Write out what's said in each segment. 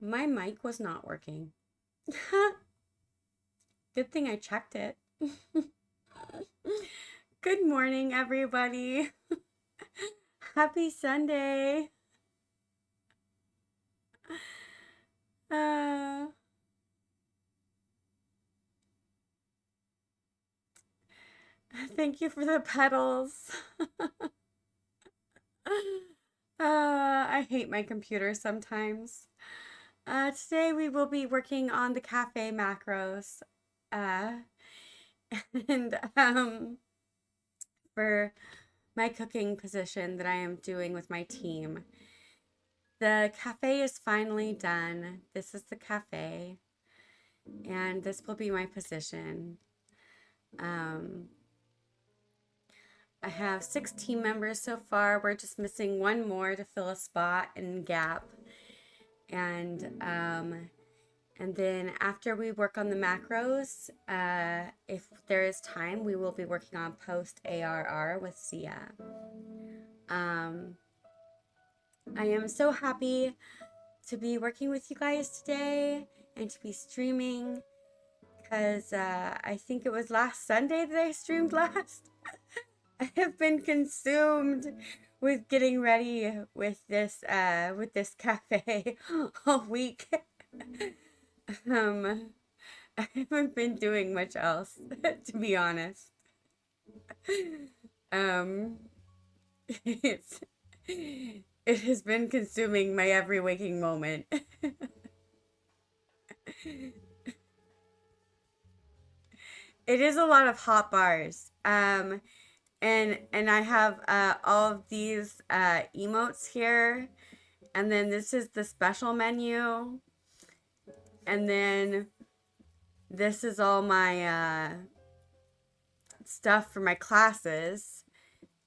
My mic was not working. Good thing I checked it. Good morning, everybody. Happy Sunday. Uh, Thank you for the pedals. I hate my computer sometimes. Today we will be working on the cafe macros. Uh, and for my cooking position that I am doing with my team. The cafe is finally done. This is the cafe, and this will be my position. Um, I have 6 team members so far. We're just missing one more to fill a spot in gap. And then after we work on the macros, if there is time, we will be working on post ARR with Sia. I am so happy to be working with you guys today and to be streaming because I think it was last Sunday that I streamed last. I have been consumed with getting ready with this cafe all week. I haven't been doing much else, to be honest. Um, it's it has been consuming my every waking moment. It is a lot of hot bars. And I have all of these emotes here, and then this is the special menu, and then this is all my stuff for my classes,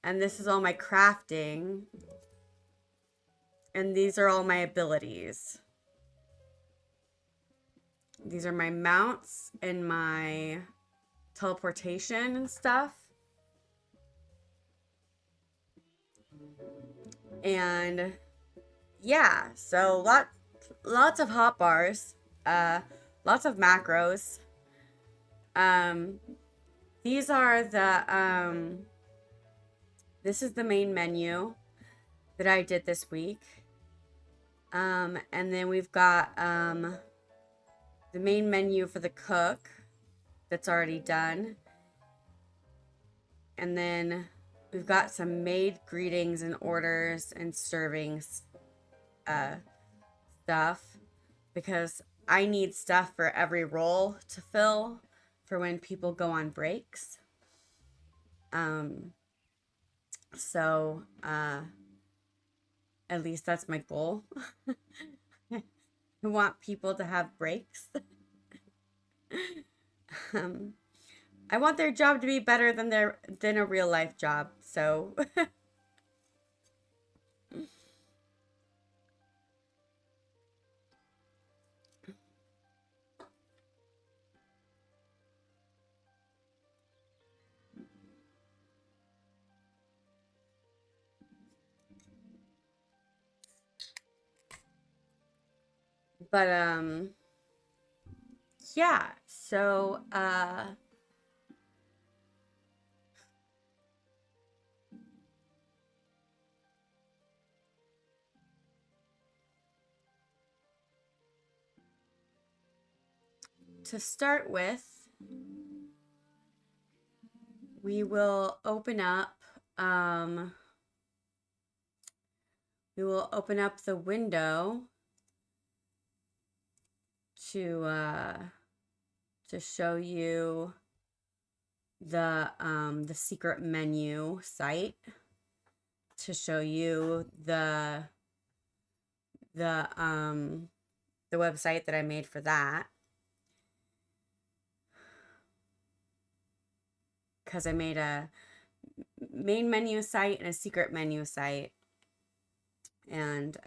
and this is all my crafting, and these are all my abilities. These are my mounts and my teleportation and stuff. And yeah, so lots of hot bars, lots of macros. These are this is the main menu that I did this week. And then we've got the main menu for the cook that's already done. And then we've got some made greetings and orders and servings stuff because I need stuff for every role to fill for when people go on breaks. So at least that's my goal. I want people to have breaks. I want their job to be better than a real life job. So but yeah, so to start with, we will open up the window to show you the secret menu site, to show you the website that I made for that, because I made a main menu site and a secret menu site, and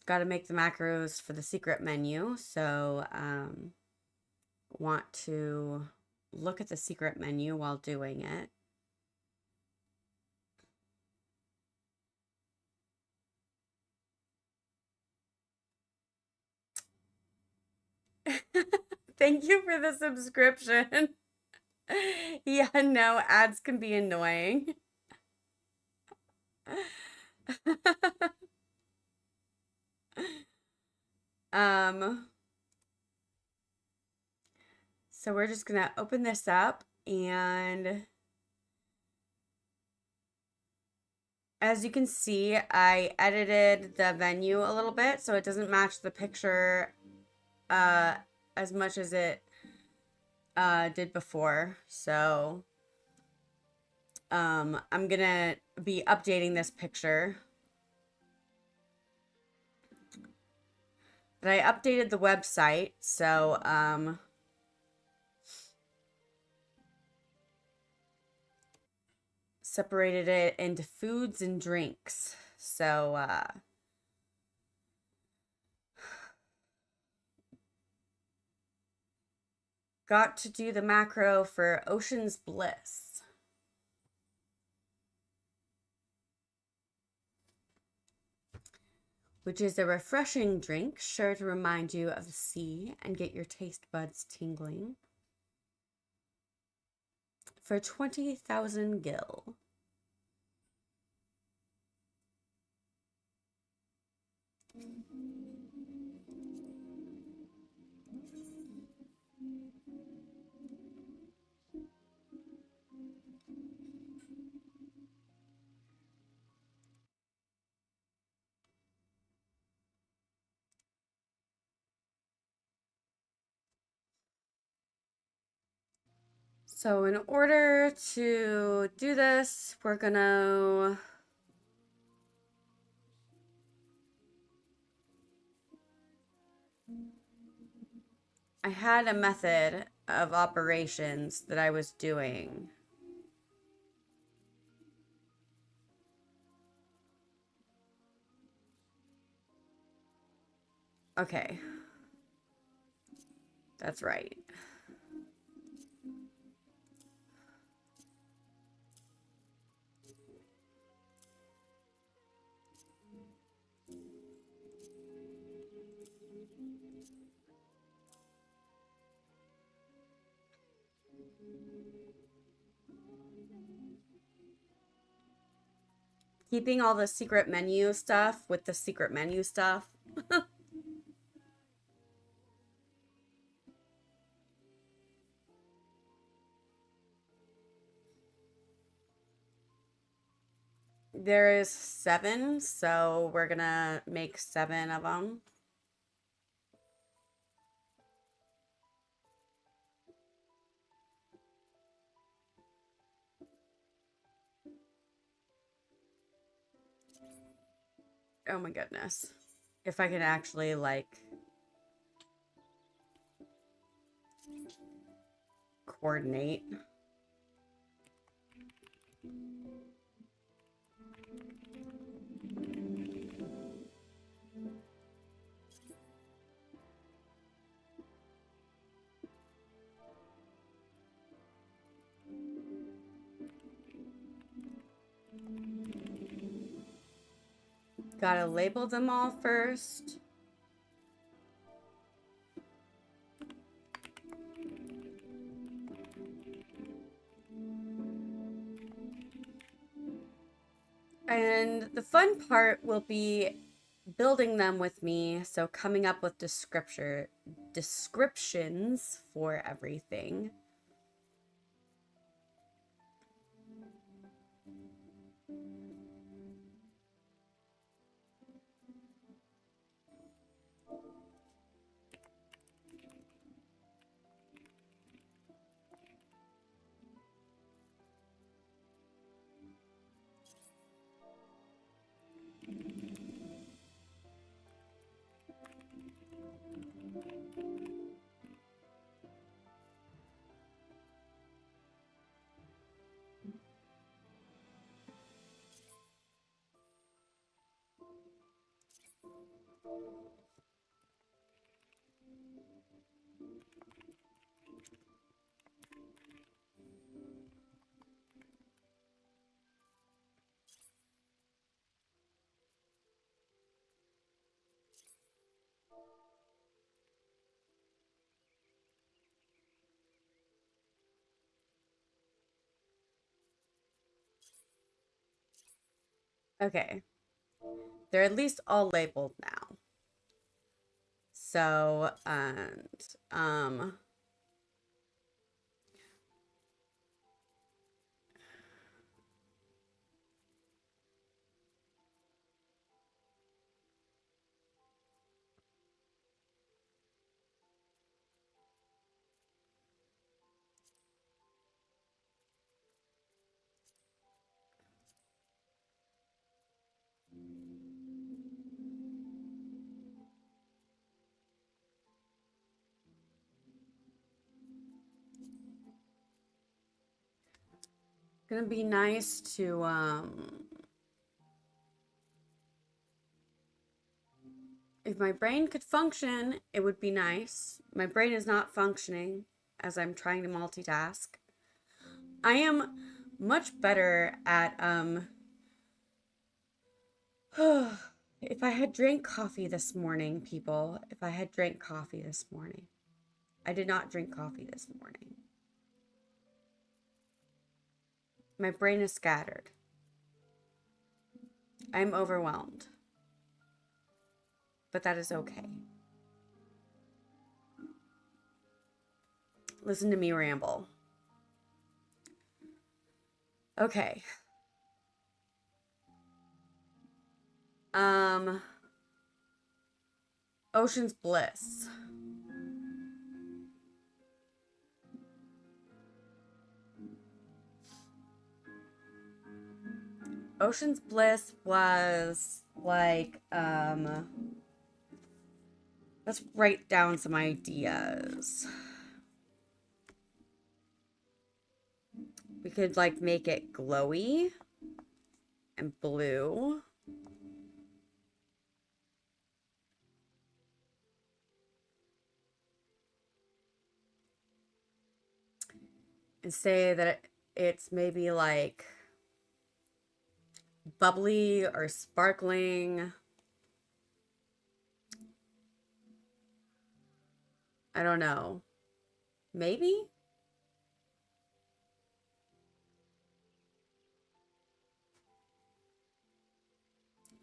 got to make the macros for the secret menu. So want to look at the secret menu while doing it. Thank you for the subscription. Yeah, no, ads can be annoying. Um, so we're just gonna open this up, and as you can see, I edited the venue a little bit so it doesn't match the picture uh as much as it did before. So I'm gonna be updating this picture. But I updated the website, so separated it into foods and drinks. So got to do the macro for Ocean's Bliss, which is a refreshing drink sure to remind you of the sea and get your taste buds tingling. For 20,000 gil. So in order to do this, we're gonna I had a method of operations that I was doing. Okay. That's right. Keeping all the secret menu stuff with the secret menu stuff. There is 7, so we're gonna make 7 of them. Oh my goodness. If I can actually, like, coordinate. Gotta label them all first. And the fun part will be building them with me, so coming up with descriptions for everything. Okay. They're at least all labeled now. So, and, gonna be nice to, if my brain could function, it would be nice. My brain is not functioning as I'm trying to multitask. I am much better at, if I had drank coffee this morning, people, if I had drank coffee this morning. I did not drink coffee this morning. My brain is scattered. I'm overwhelmed. But that is okay. Listen to me ramble. Okay. Ocean's Bliss. Ocean's Bliss was like, let's write down some ideas. We could like make it glowy and blue. And say that it's maybe like bubbly or sparkling. I don't know. Maybe?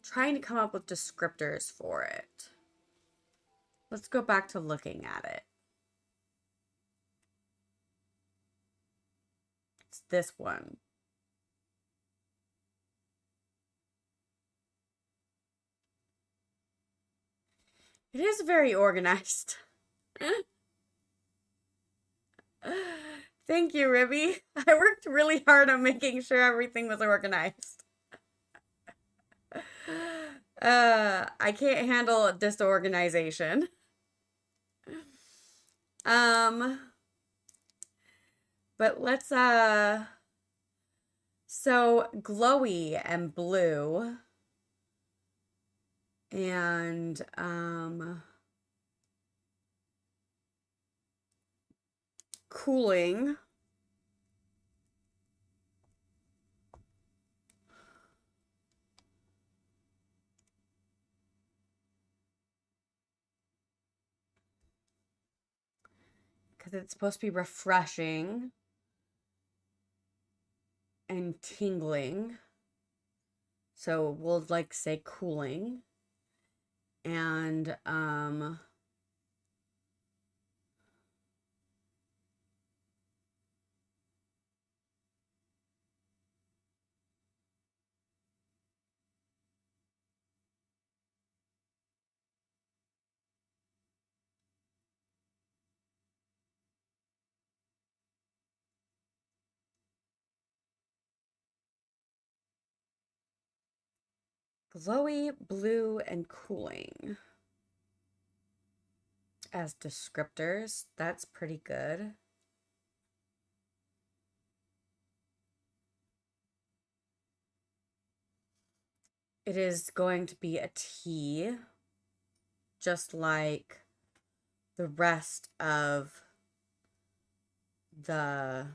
Trying to come up with descriptors for it. Let's go back to looking at it. It's this one. It is very organized. Thank you, Ribby. I worked really hard on making sure everything was organized. I can't handle disorganization. But let's so glowy and blue and cooling. Because it's supposed to be refreshing and tingling. So we'll like say cooling. And glowy, blue, and cooling as descriptors. That's pretty good. It is going to be a tea, just like the rest of the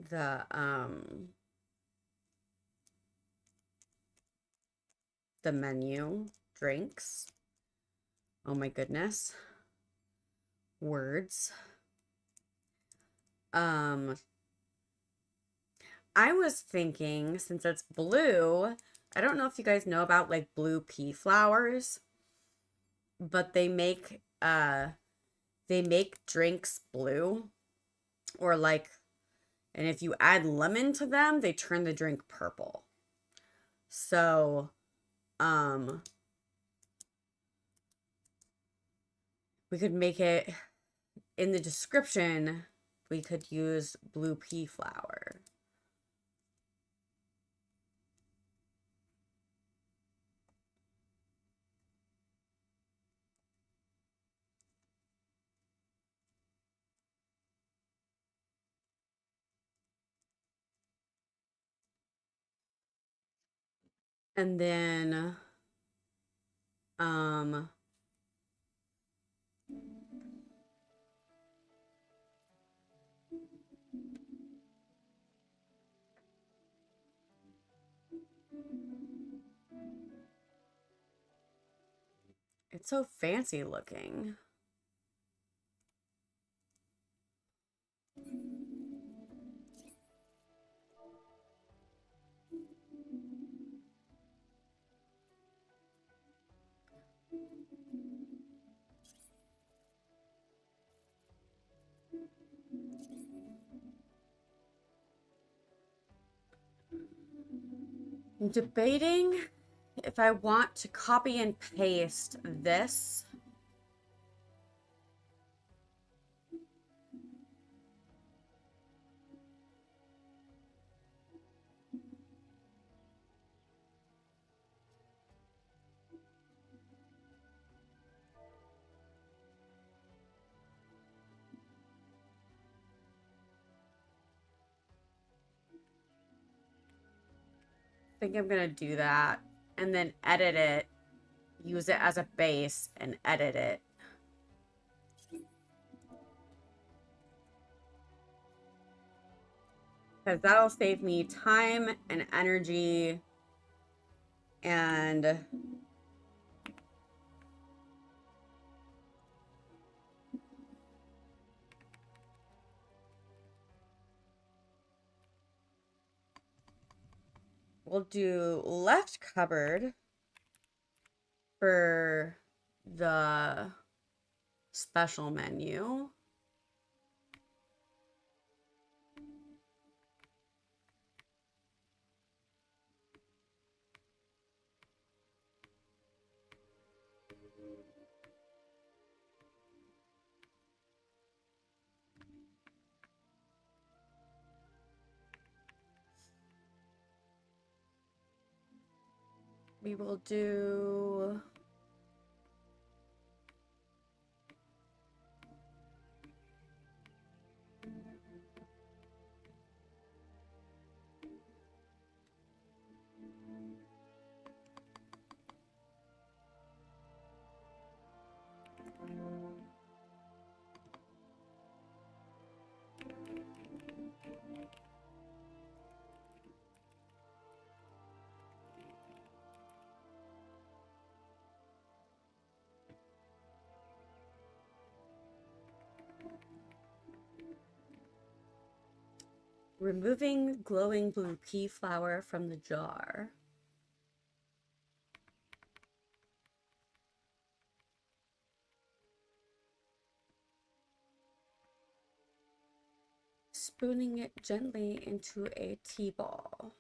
the um the menu drinks. Oh my goodness. Words. Um, I was thinking since it's blue, I don't know if you guys know about like blue pea flowers, but they make drinks blue or like and if you add lemon to them, they turn the drink purple. So, um we could make it in the description, we could use blue pea flower. And then um it's so fancy looking. I'm debating if I want to copy and paste this. I think I'm gonna do that and then edit it, use it as a base and edit it. Because that'll save me time and energy and we'll do left cupboard for the special menu. We will do removing glowing blue pea flower from the jar. Spooning it gently into a tea ball.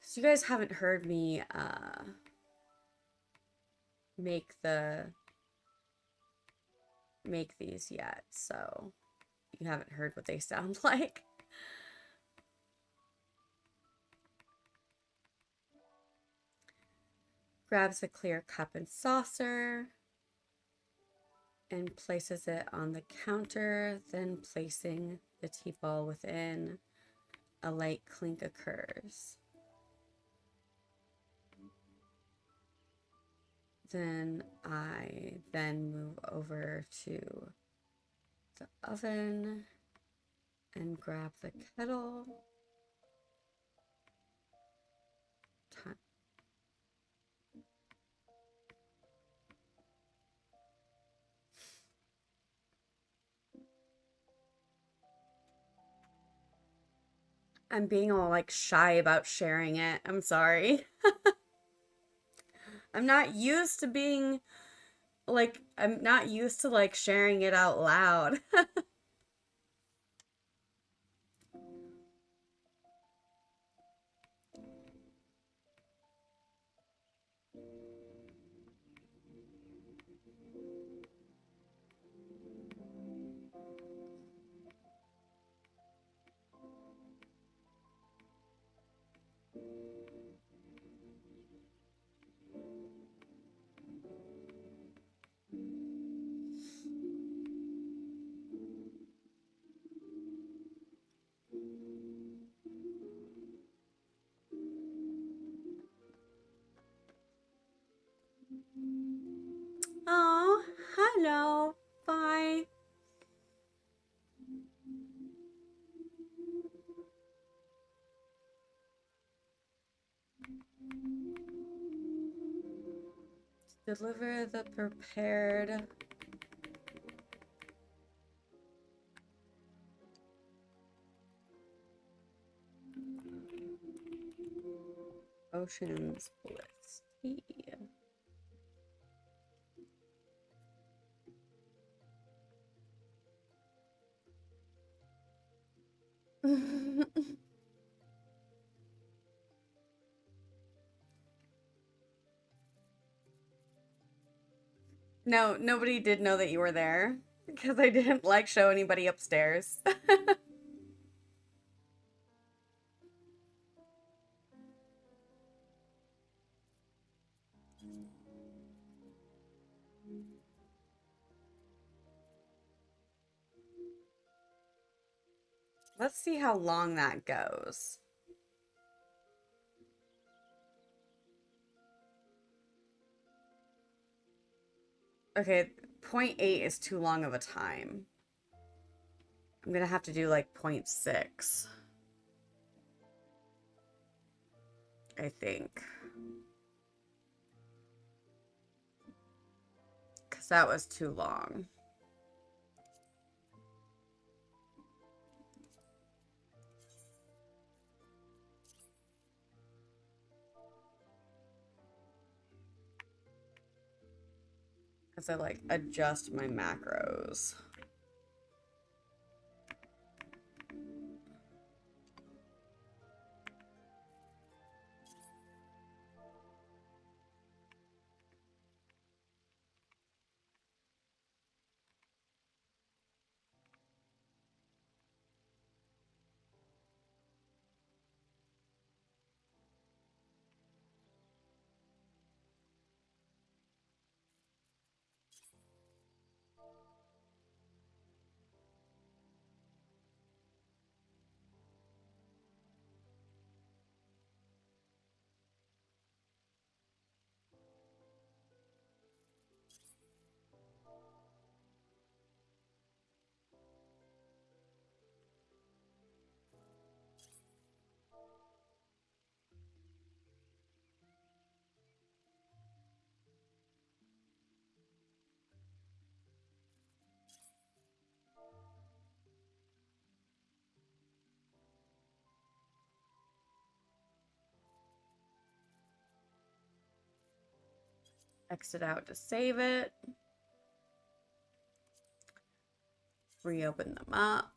So you guys haven't heard me make these yet, so you haven't heard what they sound like. Grabs a clear cup and saucer and places it on the counter, then placing the tea ball within, a light clink occurs. Then I move over to the oven and grab the kettle. I'm being all like shy about sharing it. I'm sorry. I'm not used to being like, I'm not used to like sharing it out loud. Oh, hello. Bye. Deliver the prepared oceans bliss tea. No, nobody did know that you were there because I didn't like show anybody upstairs. Let's see how long that goes. Okay, point 0.8 is too long of a time. I'm gonna have to do like 0.6, I think. Because that was too long. As I like adjust my macros. Exit out to save it. Reopen them up.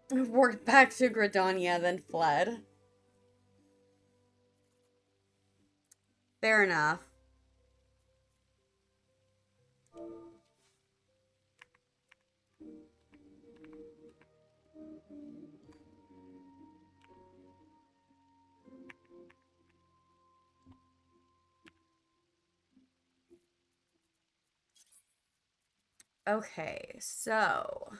Worked back to Gridania, then fled. Fair enough. Okay, so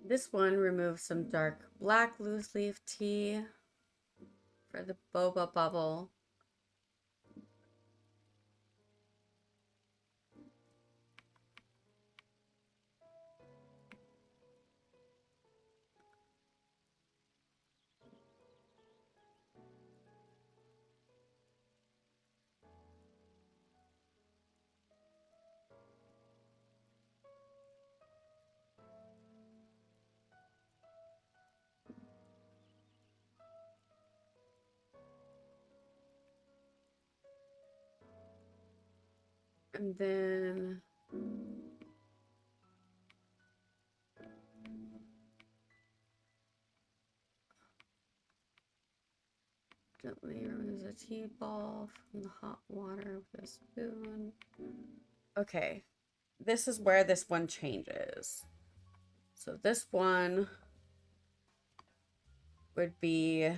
This one removes some dark black loose leaf tea for the boba bubble. And then gently remove the tea ball from the hot water with a spoon. Okay, this is where this one changes. So this one would be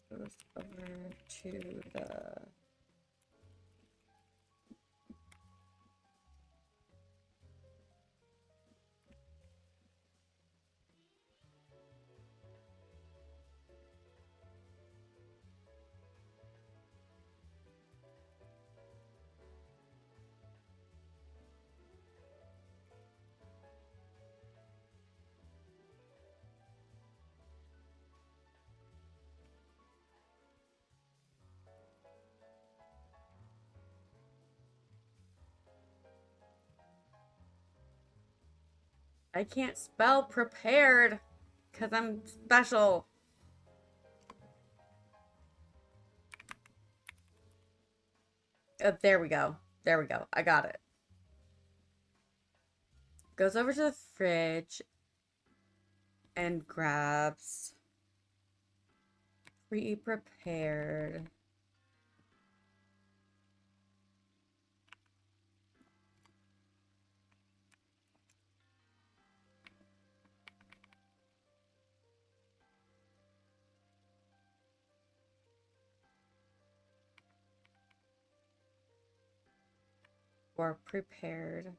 goes over to the I can't spell prepared because I'm special. Oh, there we go. There we go. I got it. Goes over to the fridge and grabs pre-prepared or prepared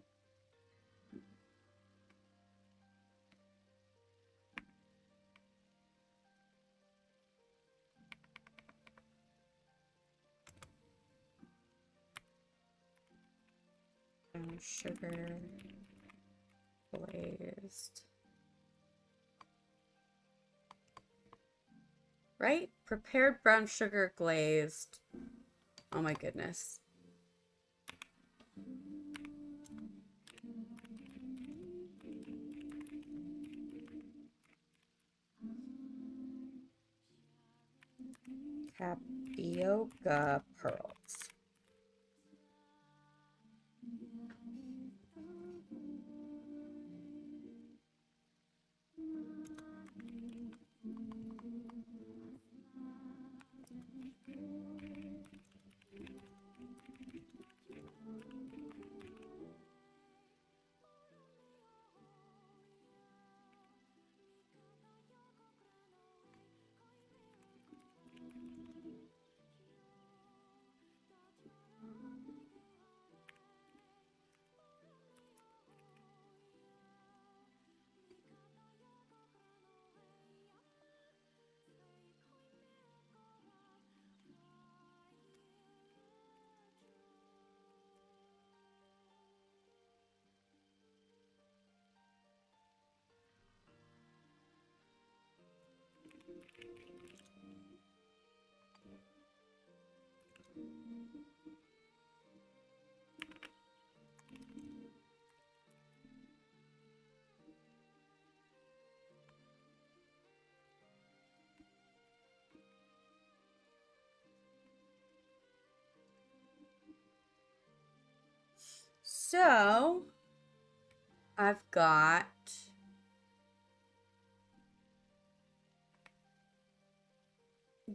brown sugar glazed. Right? Prepared brown sugar glazed. Oh my goodness. Tapioca pearls. So I've got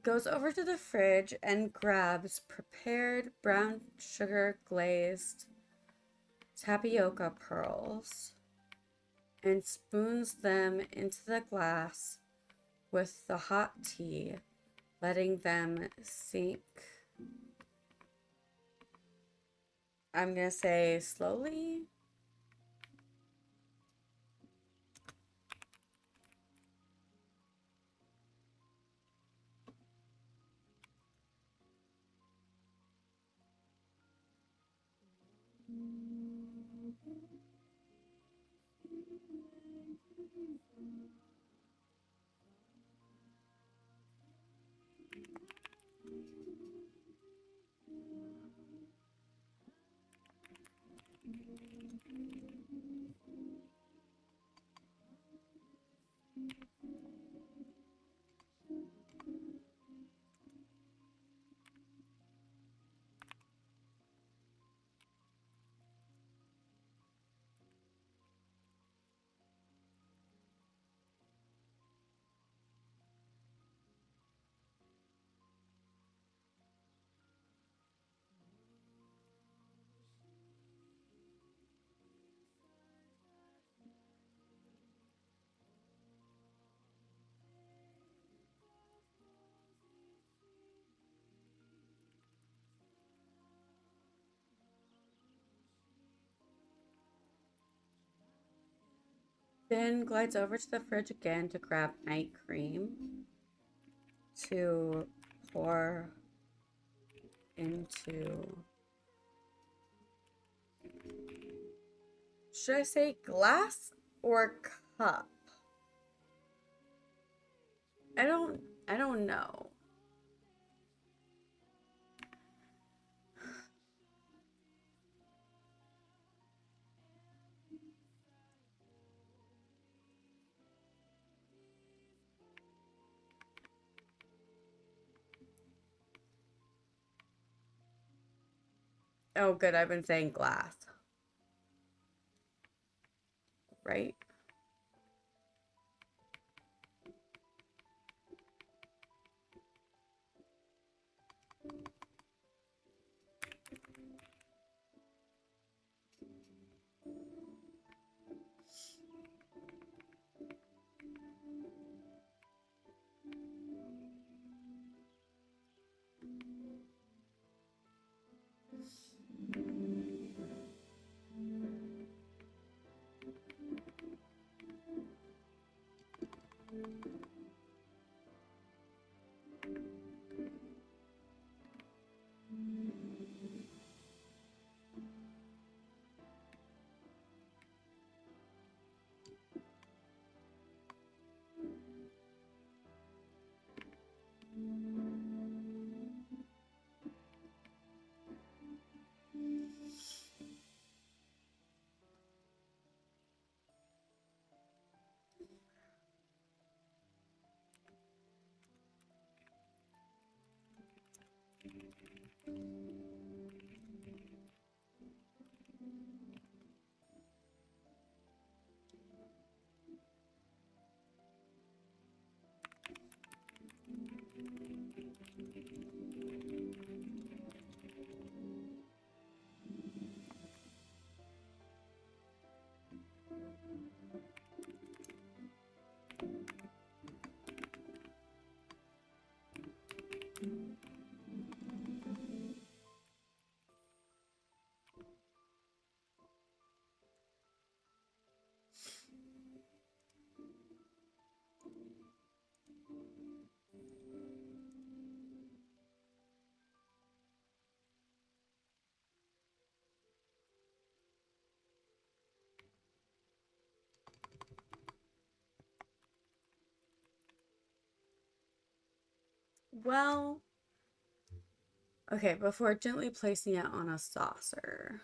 goes over to the fridge and grabs prepared brown sugar glazed tapioca pearls and spoons them into the glass with the hot tea, letting them sink. I'm gonna say slowly. Then glides over to the fridge again to grab night cream to pour into. Should I say glass or cup? I don't know. Oh, good. I've been saying glass, right? Well, okay, before gently placing it on a saucer.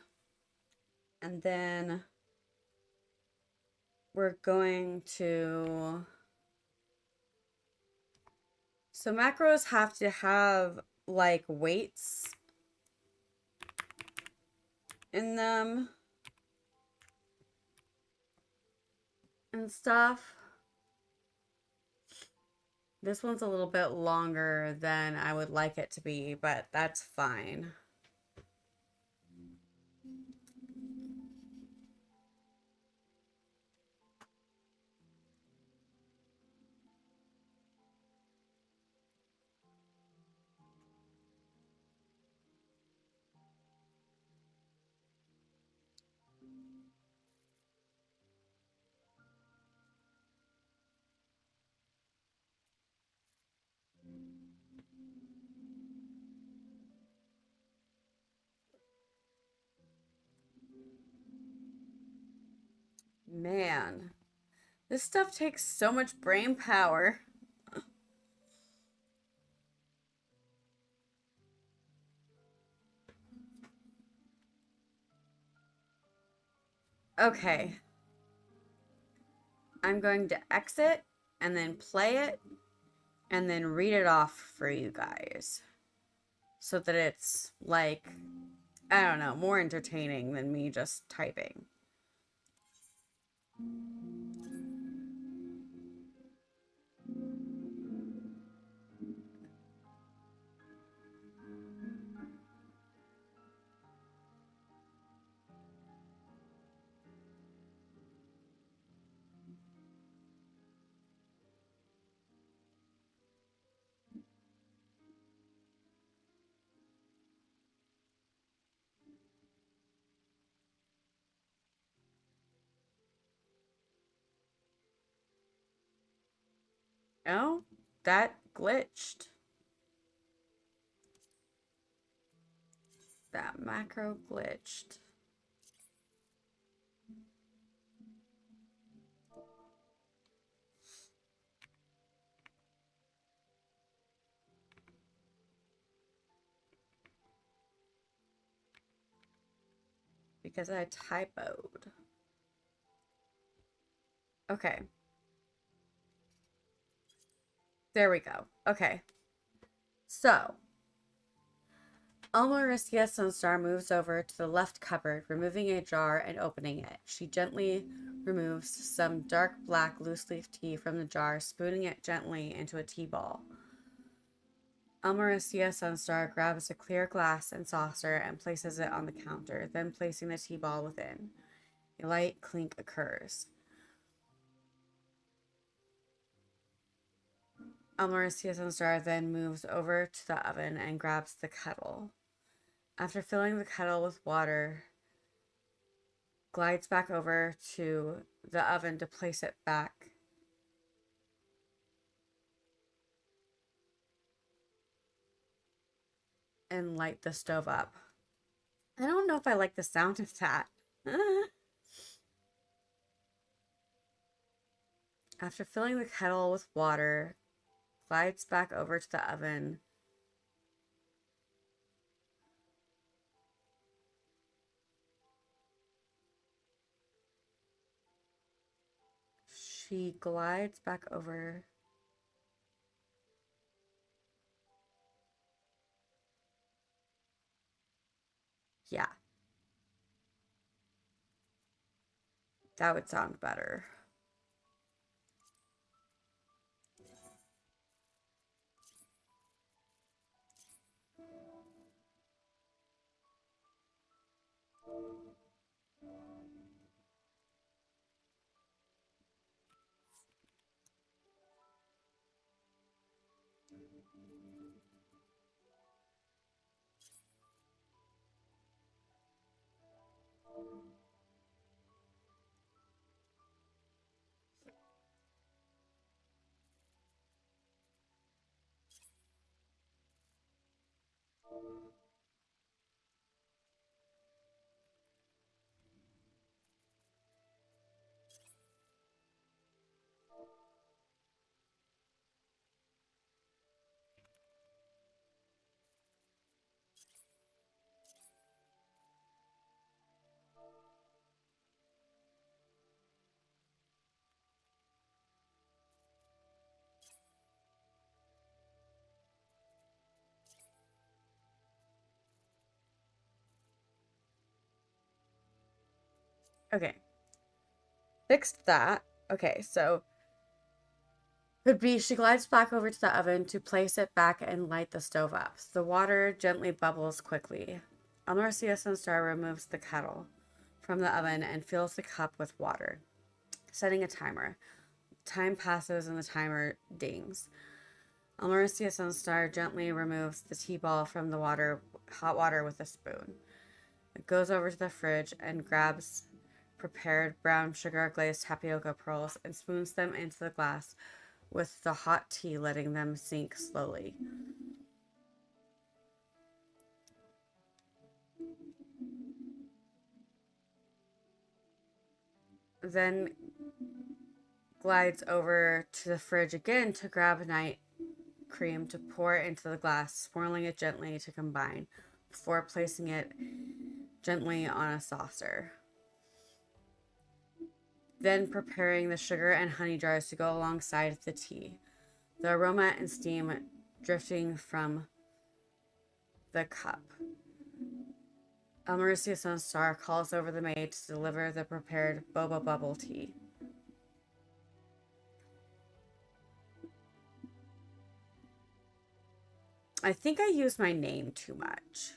And then we're going to. So macros have to have like weights in them and stuff. This one's a little bit longer than I would like it to be, but that's fine. Man, this stuff takes so much brain power. Okay, I'm going to exit and then play it and then read it off for you guys so that it's like, I don't know, more entertaining than me just typing. Oh, that glitched. That macro glitched. Because I typoed. Okay. There we go. Okay. So, Almaricia Sunstar moves over to the left cupboard, removing a jar and opening it. She gently removes some dark black loose leaf tea from the jar, spooning it gently into a tea ball. Almaricia Sunstar grabs a clear glass and saucer and places it on the counter, then placing the tea ball within. A light clink occurs. Almaricia Sunstar then moves over to the oven and grabs the kettle. After filling the kettle with water, glides back over to the oven to place it back. And light the stove up. I don't know if I like the sound of that. After filling the kettle with water, glides back over to the oven. She glides back over. Yeah, that would sound better. Okay, fixed that. Okay, so Would be she glides back over to the oven to place it back and light the stove up. The water gently bubbles quickly. Almarcia Sunstar removes the kettle from the oven and fills the cup with water, setting a timer. Time passes and the timer dings. Almarcia Sunstar gently removes the tea ball from the hot water with a spoon. It goes over to the fridge and grabs prepared brown sugar glazed tapioca pearls and spoons them into the glass with the hot tea, letting them sink slowly. Then glides over to the fridge again to grab night cream to pour into the glass, swirling it gently to combine before placing it gently on a saucer. Then preparing the sugar and honey jars to go alongside the tea. The aroma and steam drifting from the cup. Almarcia Sunstar calls over the maid to deliver the prepared boba bubble tea. I think I used my name too much.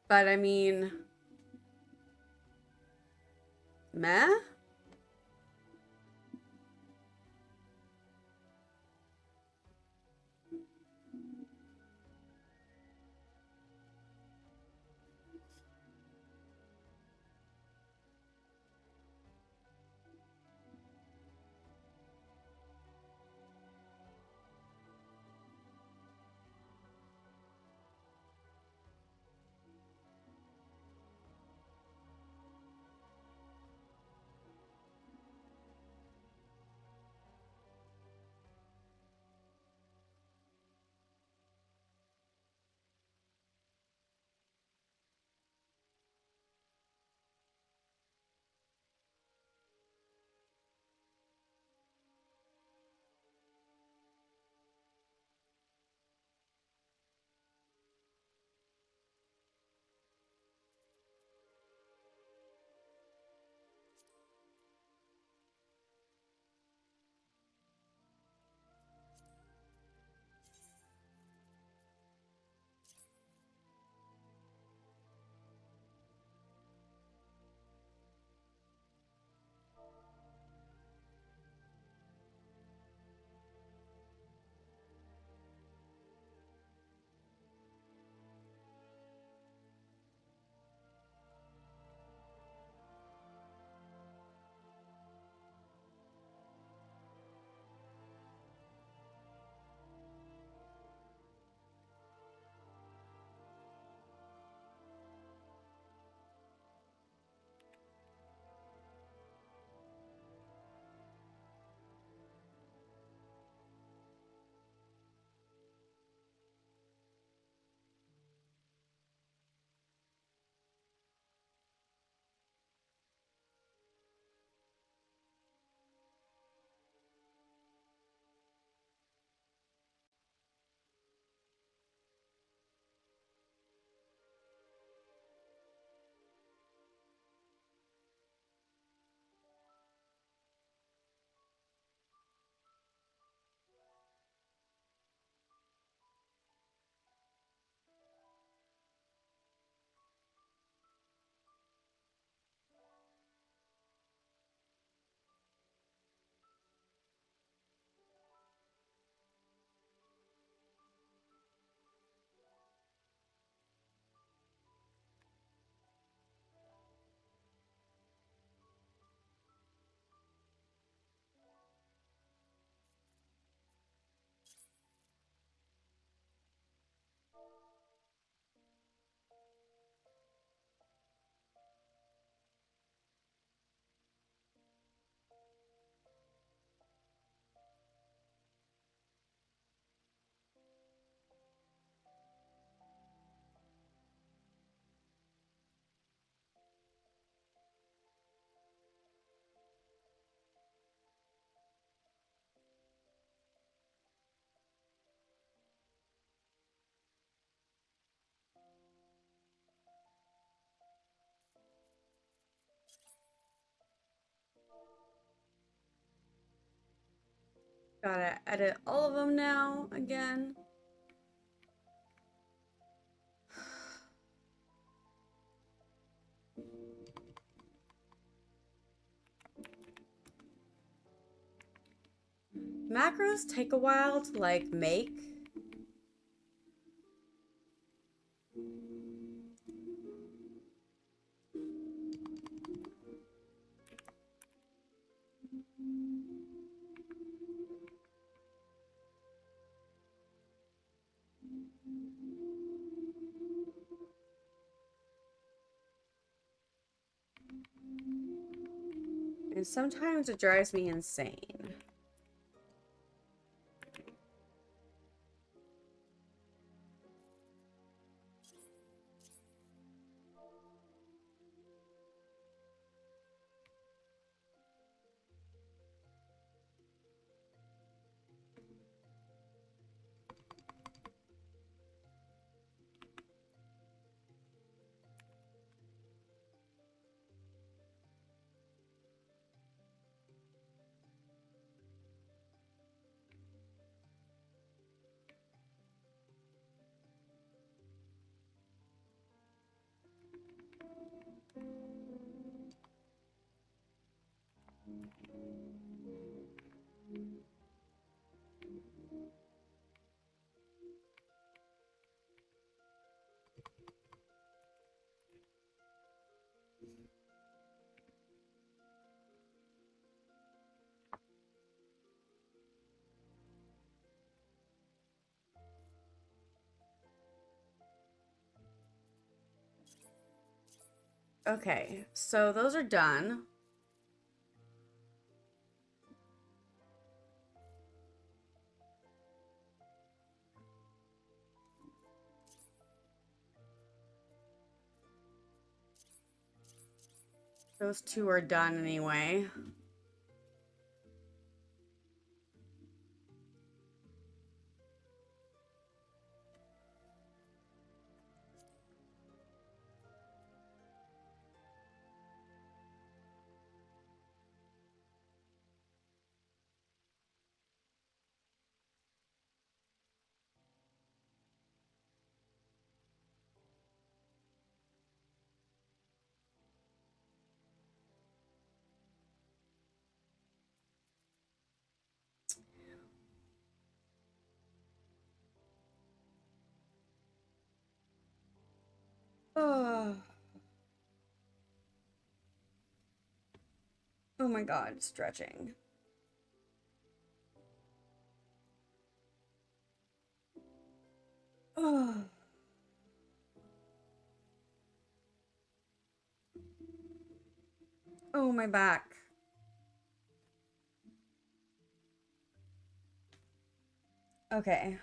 But I mean, meh? Gotta edit all of them now again. Macros take a while to like make. And sometimes it drives me insane. Okay, so those are done. Those two are done anyway. Oh, oh my God, stretching. Oh, oh my back. Okay.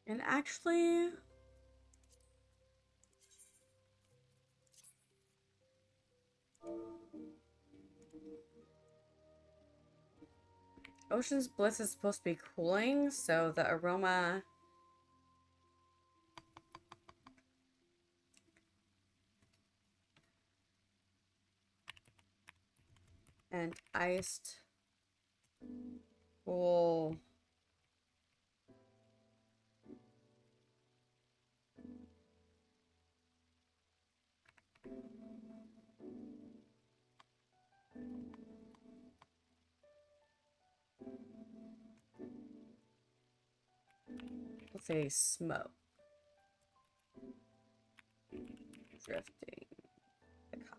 And actually, Ocean's Bliss is supposed to be cooling, so the aroma and iced cool. Let's say smoke drifting the cup.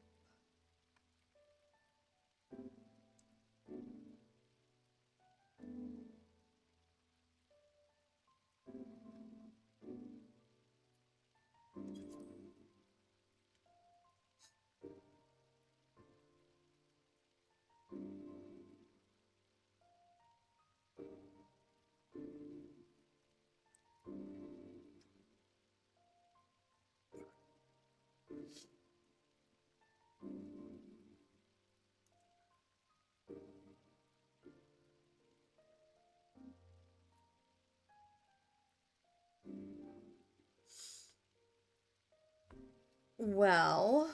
Well,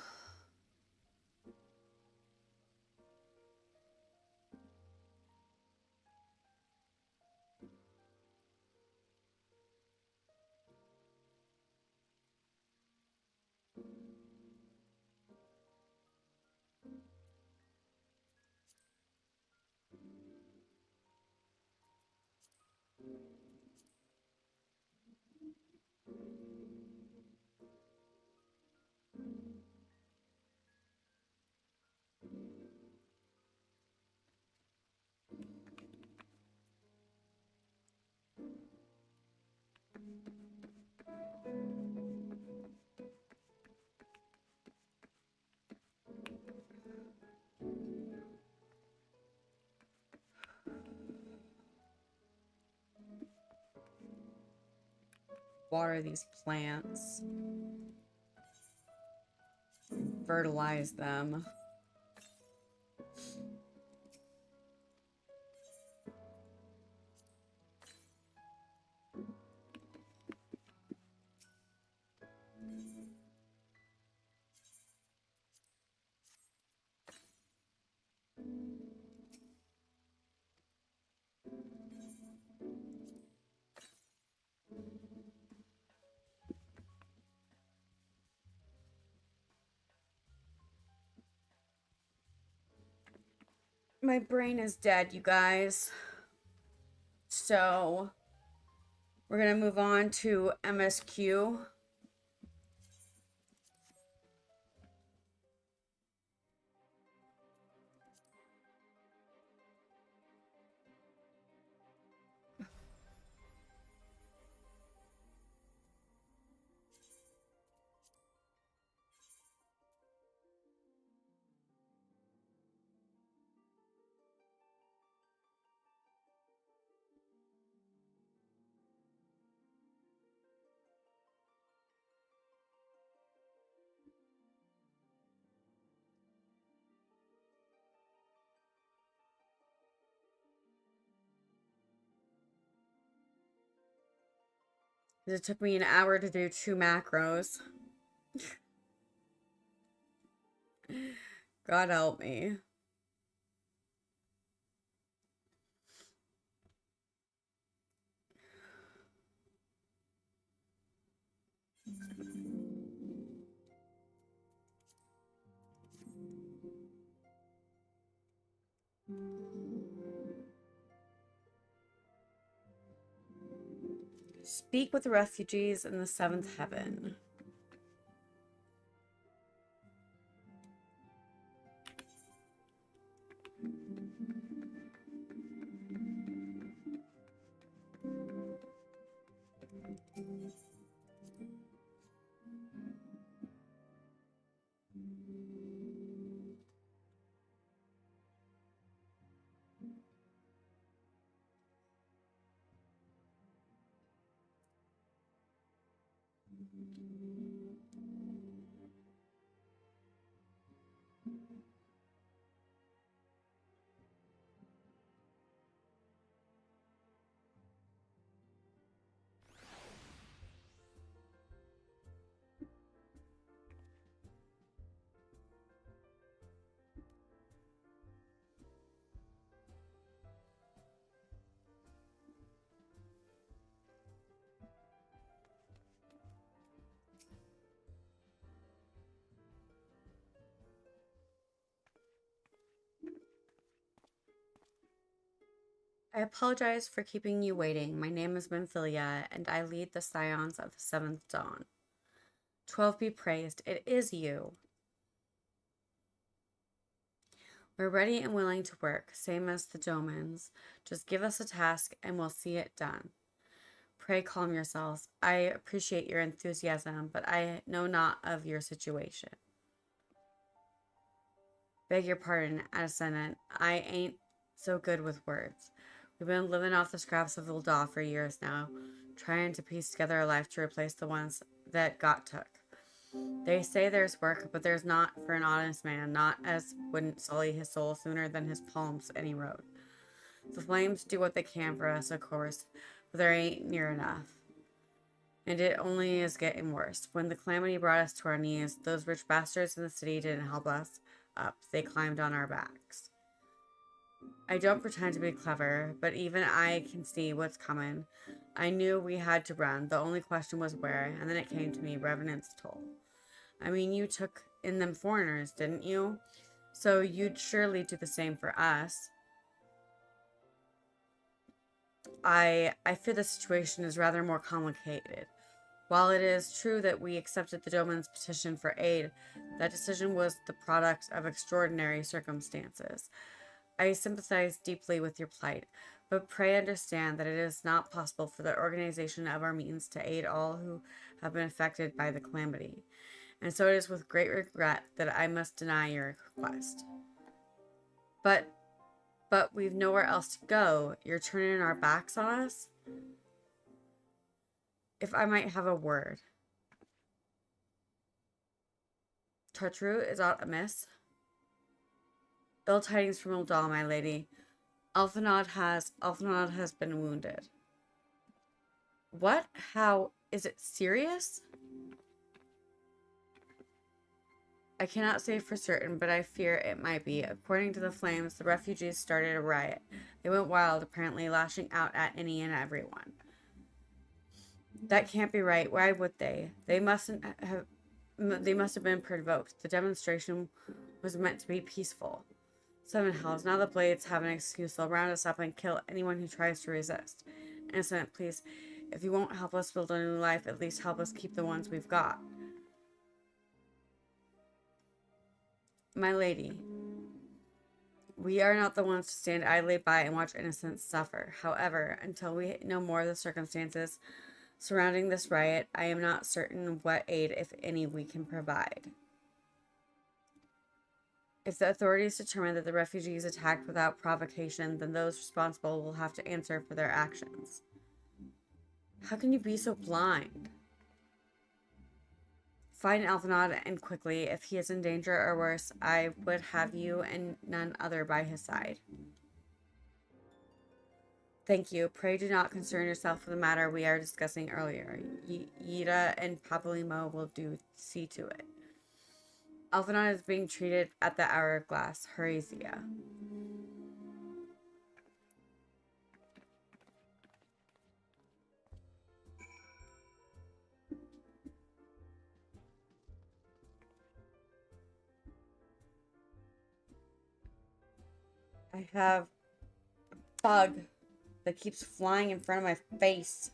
water these plants, fertilize them. My brain is dead, you guys. So we're going to move on to MSQ. It took me an hour to do 2 macros. God help me. Speak with the refugees in the 7th heaven. I apologize for keeping you waiting. My name is Memphilia, and I lead the Scions of the 7th Dawn. 12 be praised, it is you. We're ready and willing to work, same as the Domans. Just give us a task and we'll see it done. Pray calm yourselves. I appreciate your enthusiasm, but I know not of your situation. Beg your pardon, Ascendant. I ain't so good with words. We've been living off the scraps of Ul'dah for years now, trying to piece together a life to replace the ones that got took. They say there's work, but there's not for an honest man, not as wouldn't sully his soul sooner than his palms any road. The flames do what they can for us, of course, but there ain't near enough. And it only is getting worse. When the calamity brought us to our knees, those rich bastards in the city didn't help us up. They climbed on our backs. I don't pretend to be clever, but even I can see what's coming. I knew we had to run. The only question was where, and then it came to me, Revenant's Toll. I mean, you took in them foreigners, didn't you? So you'd surely do the same for us. I fear the situation is rather more complicated. While it is true that we accepted the Doman's petition for aid, that decision was the product of extraordinary circumstances. I sympathize deeply with your plight, but pray understand that it is not possible for the organization of our means to aid all who have been affected by the calamity. And so it is with great regret that I must deny your request. But we've nowhere else to go. You're turning our backs on us? If I might have a word. Tartru, is aught amiss? Ill tidings from Uldal, my lady. Alphanod has been wounded. What? How? Is it serious? I cannot say for certain, but I fear it might be. According to the flames, the refugees started a riot. They went wild, apparently lashing out at any and everyone. That can't be right. Why would they? They must have been provoked. The demonstration was meant to be peaceful. Seven hells. Now the blades have an excuse. They'll round us up and kill anyone who tries to resist. Innocent, please. If you won't help us build a new life, at least help us keep the ones we've got. My lady, we are not the ones to stand idly by and watch innocents suffer. However, until we know more of the circumstances surrounding this riot, I am not certain what aid, if any, we can provide. If the authorities determine that the refugees attacked without provocation, then those responsible will have to answer for their actions. How can you be so blind? Find Alphanod, and quickly. If he is in danger or worse, I would have you and none other by his side. Thank you. Pray do not concern yourself with the matter we are discussing earlier. Yida and Papalymo will see to it. Alphanod is being treated at the Hourglass. Hurry, Zia. I have a bug that keeps flying in front of my face.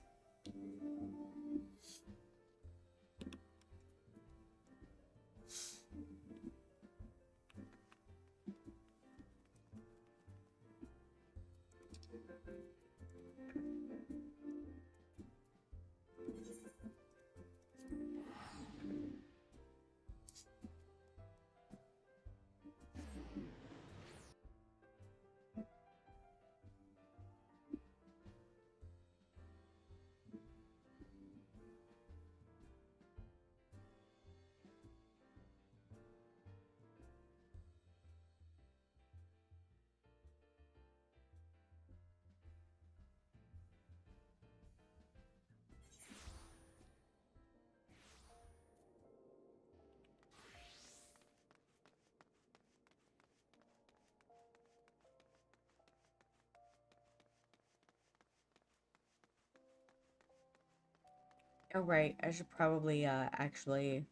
Oh, right. I should probably actually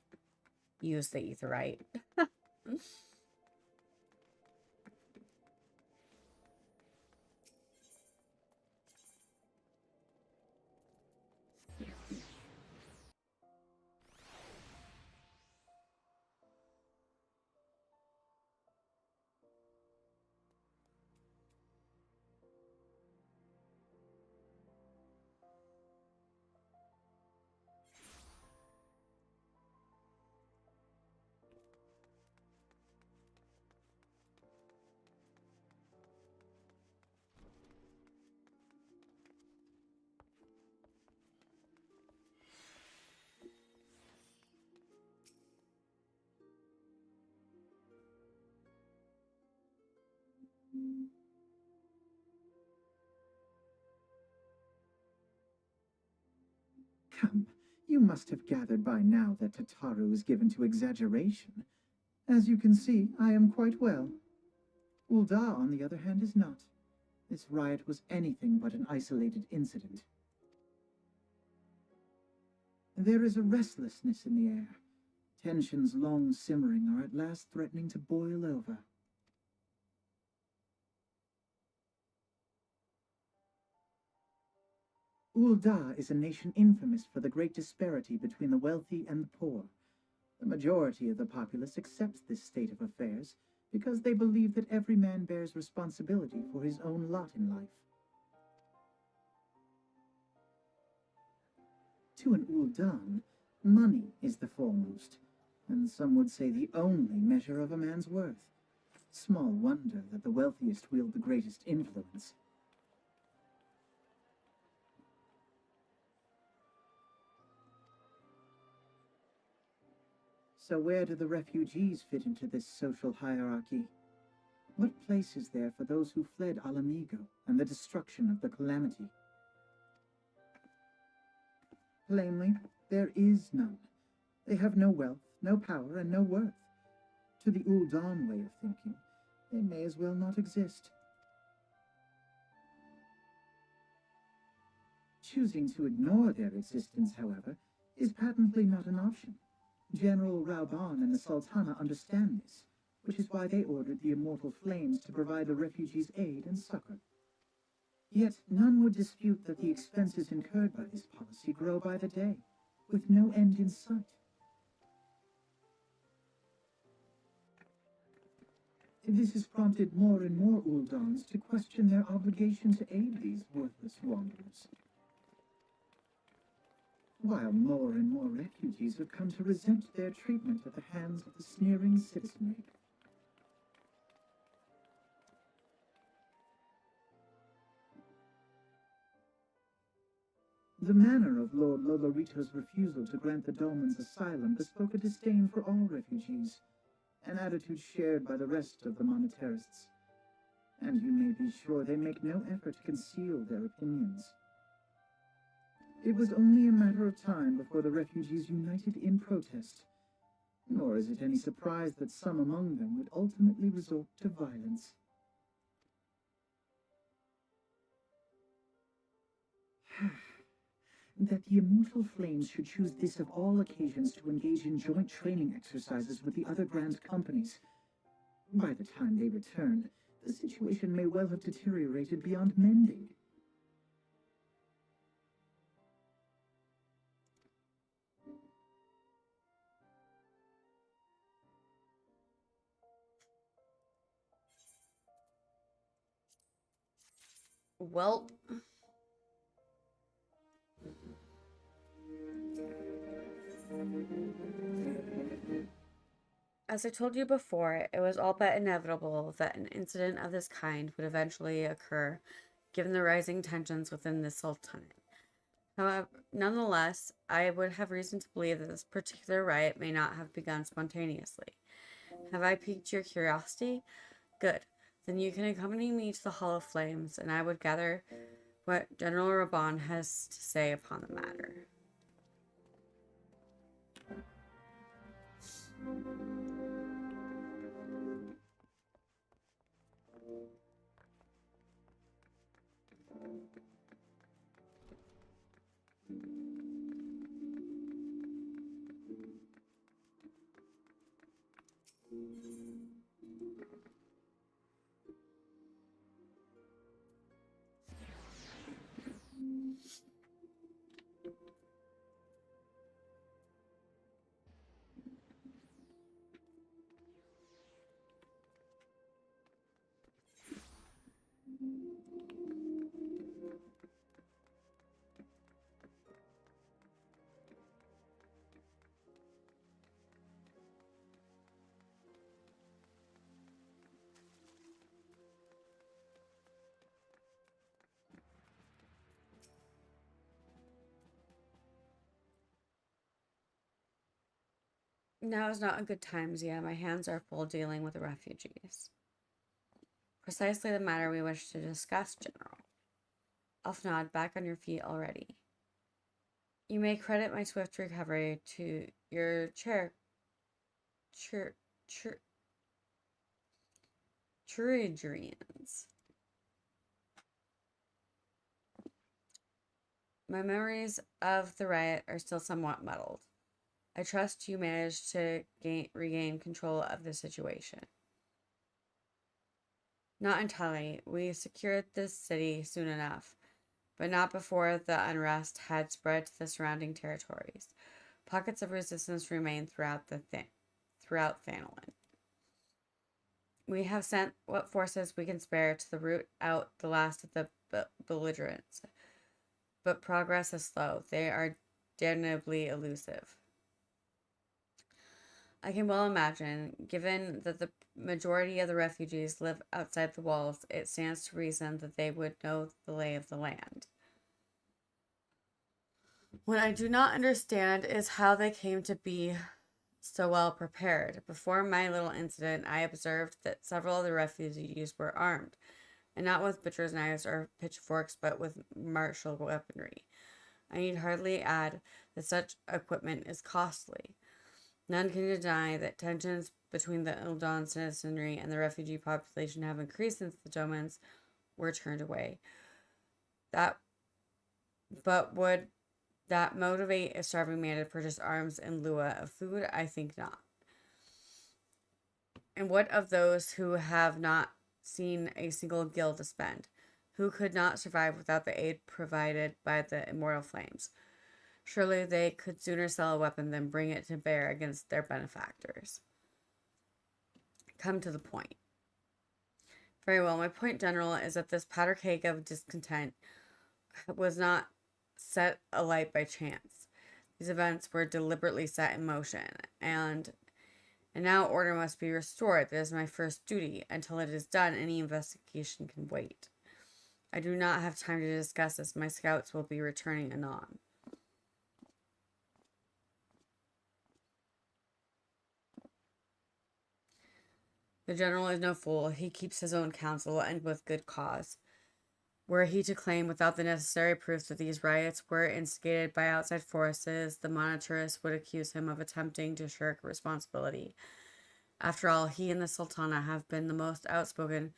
use the etherite. Come, You must have gathered by now that Tataru is given to exaggeration. As you can see, I am quite well. Ulda, on the other hand, is not. This riot was anything but an isolated incident. There is a restlessness in the air. Tensions long simmering are at last threatening to boil over. Ulda is a nation infamous for the great disparity between the wealthy and the poor. The majority of the populace accepts this state of affairs because they believe that every man bears responsibility for his own lot in life. To an Uldan, money is the foremost, and some would say the only measure of a man's worth. Small wonder that the wealthiest wield the greatest influence. So where do the refugees fit into this social hierarchy? What place is there for those who fled Alamigo and the destruction of the Calamity? Plainly, there is none. They have no wealth, no power, and no worth. To the Uldan way of thinking, they may as well not exist. Choosing to ignore their existence, however, is patently not an option. General Rauban and the Sultana understand this, which is why they ordered the Immortal Flames to provide the refugees aid and succor. Yet none would dispute that the expenses incurred by this policy grow by the day, with no end in sight. This has prompted more and more Uldans to question their obligation to aid these worthless wanderers. While more and more refugees have come to resent their treatment at the hands of the sneering citizenry. The manner of Lord Lolorito's refusal to grant the Dolmens asylum bespoke a disdain for all refugees, an attitude shared by the rest of the monetarists. And you may be sure they make no effort to conceal their opinions. It was only a matter of time before the refugees united in protest, nor is it any surprise that some among them would ultimately resort to violence. That the Immortal Flames should choose this of all occasions to engage in joint training exercises with the other Grand Companies. By the time they return, the situation may well have deteriorated beyond mending. Well, as I told you before, it was all but inevitable that an incident of this kind would eventually occur, given the rising tensions within the Sultanate. However, nonetheless, I would have reason to believe that this particular riot may not have begun spontaneously. Have I piqued your curiosity? Good. Then you can accompany me to the Hall of Flames, and I would gather what General Raban has to say upon the matter. Now is not a good time, Zia. My hands are full dealing with the refugees. Precisely the matter we wish to discuss, General. Alfnod, back on your feet already. You may credit my swift recovery to your chir, chir, Churidrians. My memories of the riot are still somewhat muddled. I trust you managed to regain control of the situation. Not entirely. We secured this city soon enough, but not before the unrest had spread to the surrounding territories. Pockets of resistance remain throughout Thanolin. We have sent what forces we can spare to root out the last of the belligerents, but progress is slow. They are damnably elusive. I can well imagine, given that the majority of the refugees live outside the walls, it stands to reason that they would know the lay of the land. What I do not understand is how they came to be so well prepared. Before my little incident, I observed that several of the refugees were armed, and not with butcher's knives or pitchforks, but with martial weaponry. I need hardly add that such equipment is costly. None can deny that tensions between the Ildon citizenry and the refugee population have increased since the Domans were turned away. But would that motivate a starving man to purchase arms in lieu of food? I think not. And what of those who have not seen a single gill to spend? Who could not survive without the aid provided by the immortal flames? Surely they could sooner sell a weapon than bring it to bear against their benefactors. Come to the point. Very well, my point, General, is that this powder cake of discontent was not set alight by chance. These events were deliberately set in motion, and now order must be restored. That is my first duty. Until it is done, any investigation can wait. I do not have time to discuss this. My scouts will be returning anon. The general is no fool. He keeps his own counsel, and with good cause. Were he to claim without the necessary proof that these riots were instigated by outside forces, the monitorists would accuse him of attempting to shirk responsibility. After all, he and the Sultana have been the most outspoken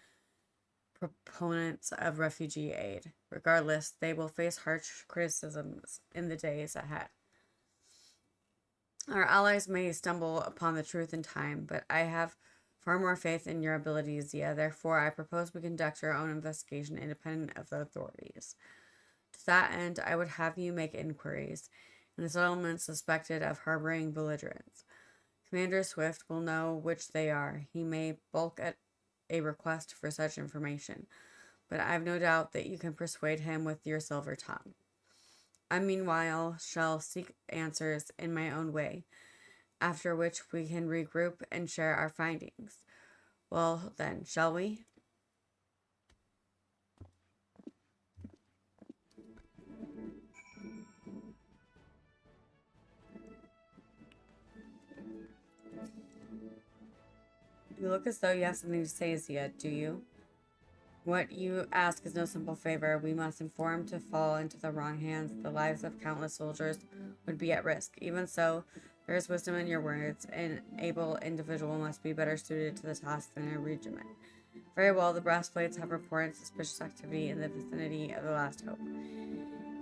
proponents of refugee aid. Regardless, they will face harsh criticisms in the days ahead. Our allies may stumble upon the truth in time, but I have far more faith in your abilities, Zia. Therefore, I propose we conduct our own investigation independent of the authorities. To that end, I would have you make inquiries in the settlements suspected of harboring belligerents. Commander Swift will know which they are. He may bulk at a request for such information, but I've no doubt that you can persuade him with your silver tongue. I meanwhile shall seek answers in my own way, after which we can regroup and share our findings. Well, then, shall we? You look as though you have something to say, Zia, do you? What you ask is no simple favor. We must inform to fall into the wrong hands. The lives of countless soldiers would be at risk. Even so, there is wisdom in your words. An able individual must be better suited to the task than a regiment. Very well, the brass plates have reported suspicious activity in the vicinity of the Last Hope.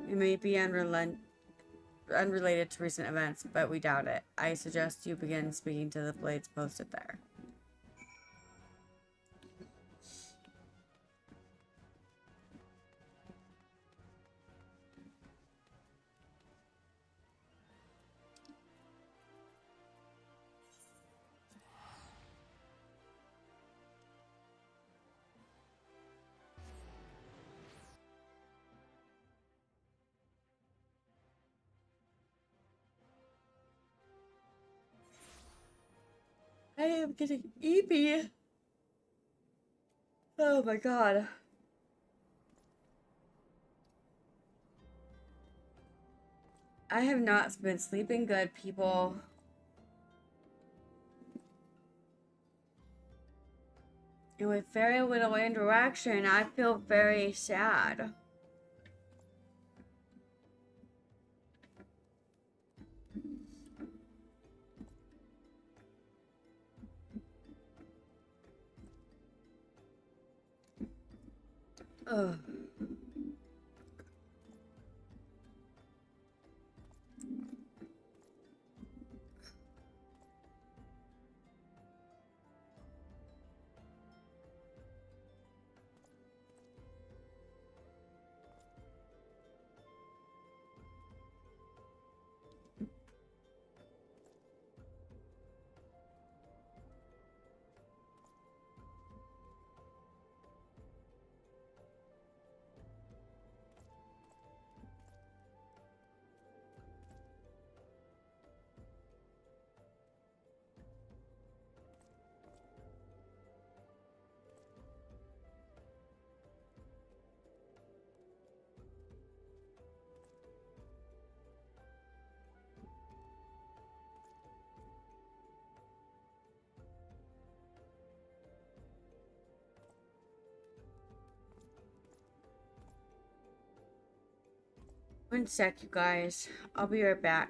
It may be unrelated to recent events, but we doubt it. I suggest you begin speaking to the blades posted there. I am getting eepy. Oh my god. I have not been sleeping good, people. And with very little interaction, I feel very sad. Ugh. One sec, you guys. I'll be right back.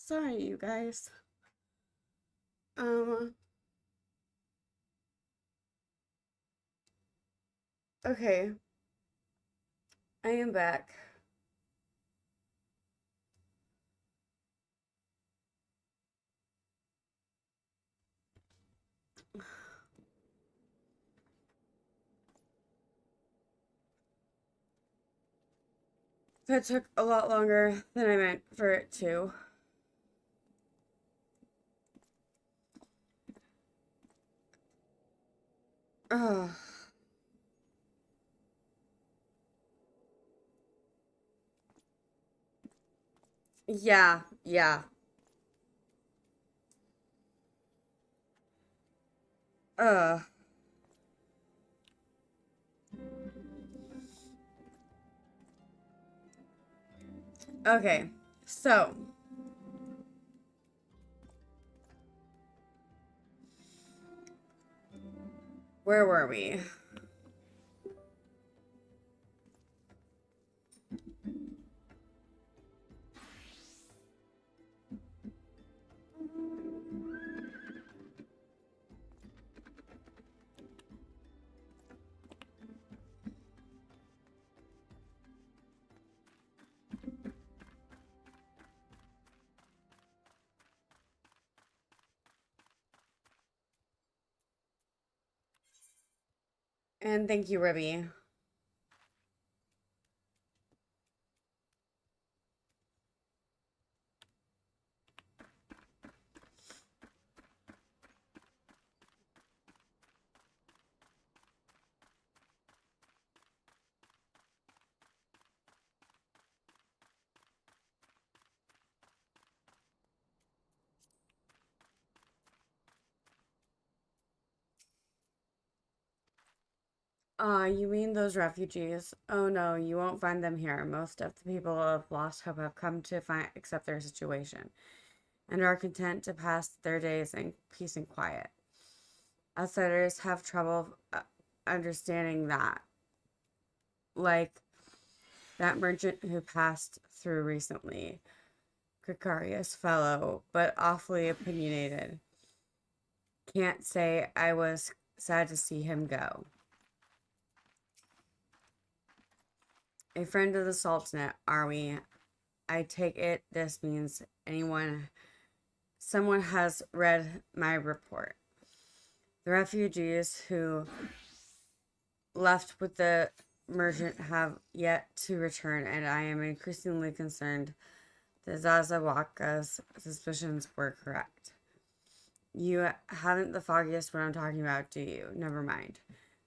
Sorry, you guys. Um, okay. I am back. That took a lot longer than I meant for it to. Ugh. Yeah, yeah. Uh, okay. So, where were we? And thank you, Ribby. You mean those refugees? Oh no, you won't find them here. Most of the people of Lost Hope have come to accept their situation and are content to pass their days in peace and quiet. Outsiders have trouble understanding that, like that merchant who passed through recently, precarious fellow, but awfully opinionated. Can't say I was sad to see him go. A friend of the Sultanate, are we? I take it this means someone has read my report. The refugees who left with the merchant have yet to return, and I am increasingly concerned that Zazawaka's suspicions were correct. You haven't the foggiest what I'm talking about, do you? Never mind.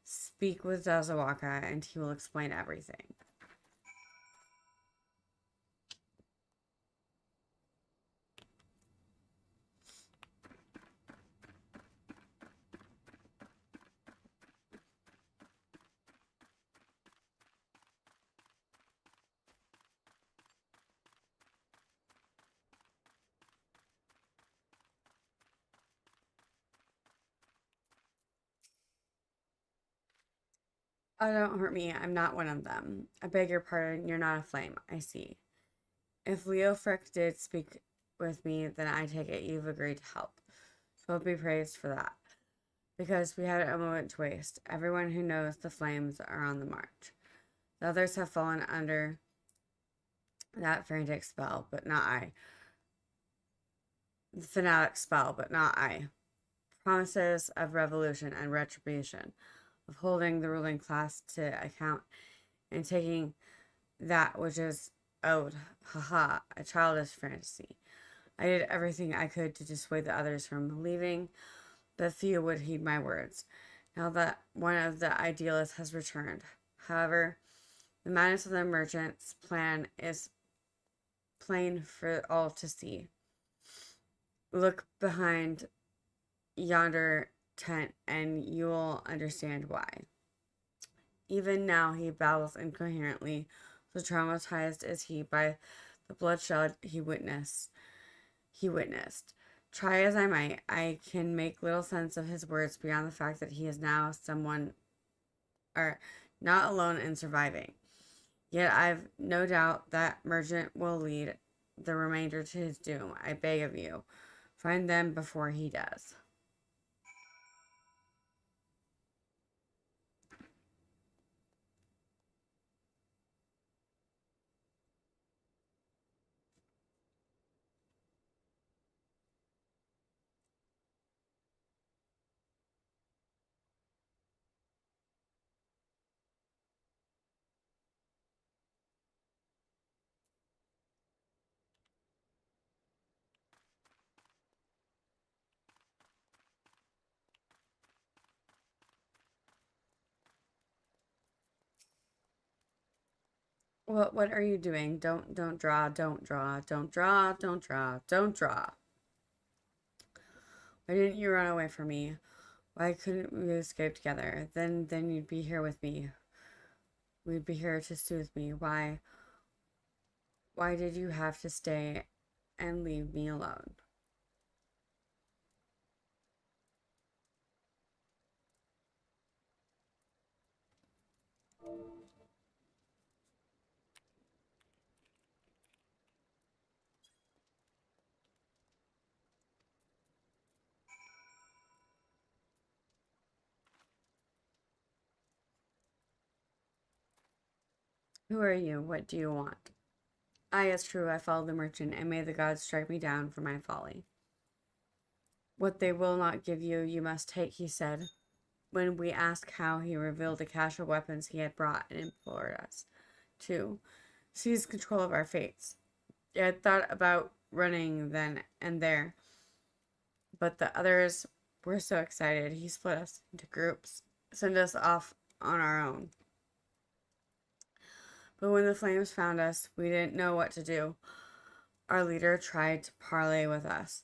Speak with Zazawaka and he will explain everything. Oh, don't hurt me. I'm not one of them. I beg your pardon. You're not a flame. I see. If Leo Frick did speak with me, then I take it you've agreed to help. So be praised for that. Because we had a moment to waste. Everyone who knows the flames are on the march. The others have fallen under that frantic spell, but not I. The fanatic spell, but not I. Promises of revolution and retribution, of holding the ruling class to account and taking that which is owed. Haha, a childish fantasy. I did everything I could to dissuade the others from leaving, but few would heed my words. Now that one of the idealists has returned. However, the madness of the merchant's plan is plain for all to see. Look behind yonder tent and you'll understand why. Even now he babbles incoherently, so traumatized is he by the bloodshed he witnessed. Try as I might, I can make little sense of his words beyond the fact that he is now someone or not alone in surviving. Yet I've no doubt that merchant will lead the remainder to his doom. I beg of you, find them before he does. What are you doing? Don't draw, don't draw, don't draw, don't draw, don't draw. Why didn't you run away from me? Why couldn't we escape together? Then you'd be here with me. We'd be here to soothe me. Why did you have to stay and leave me alone? Who are you? What do you want? Aye, it's true, I followed the merchant, and may the gods strike me down for my folly. What they will not give you, you must take, he said. When we asked how, he revealed a cache of weapons he had brought and implored us to seize control of our fates. I had thought about running then and there, but the others were so excited, he split us into groups, sent us off on our own. But when the flames found us, we didn't know what to do. Our leader tried to parley with us,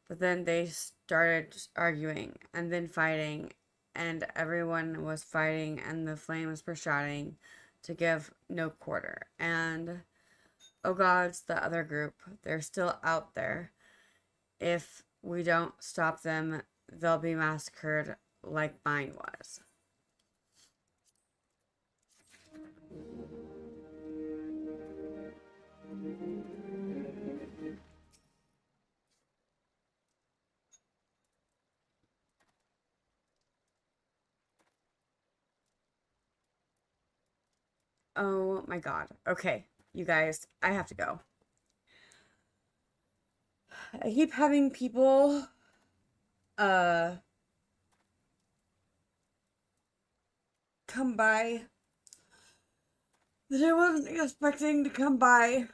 but then they started arguing and then fighting, and everyone was fighting, and the flames were shouting to give no quarter. And oh gods, the other group, they're still out there. If we don't stop them, they'll be massacred like mine was. Oh my god. Okay, you guys, I have to go. I keep having people uh come by that I wasn't expecting to come by.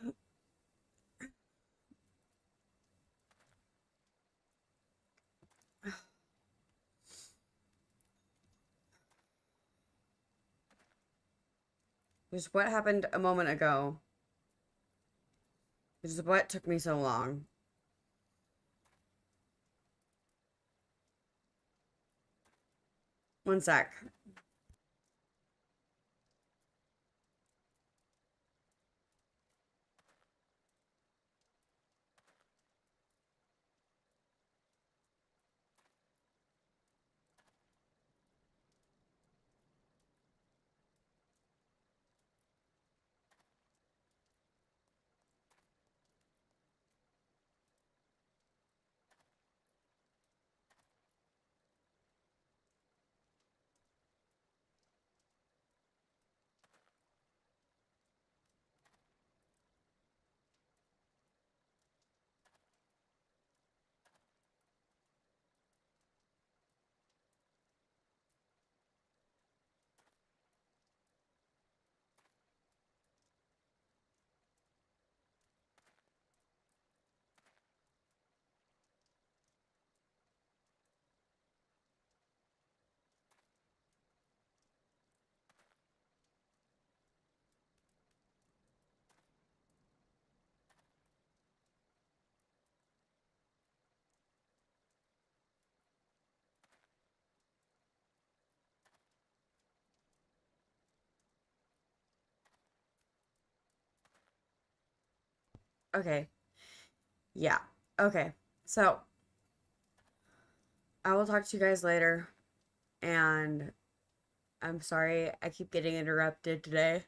Which is what happened a moment ago. Which is what took me so long. One sec. Okay. Yeah. Okay. So, I will talk to you guys later. And I'm sorry I keep getting interrupted today.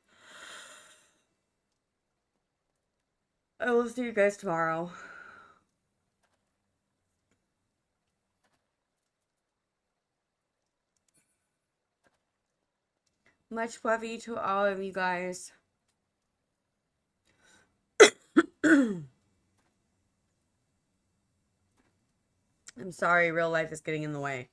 I will see you guys tomorrow. Much love to all of you guys. I'm sorry, real life is getting in the way.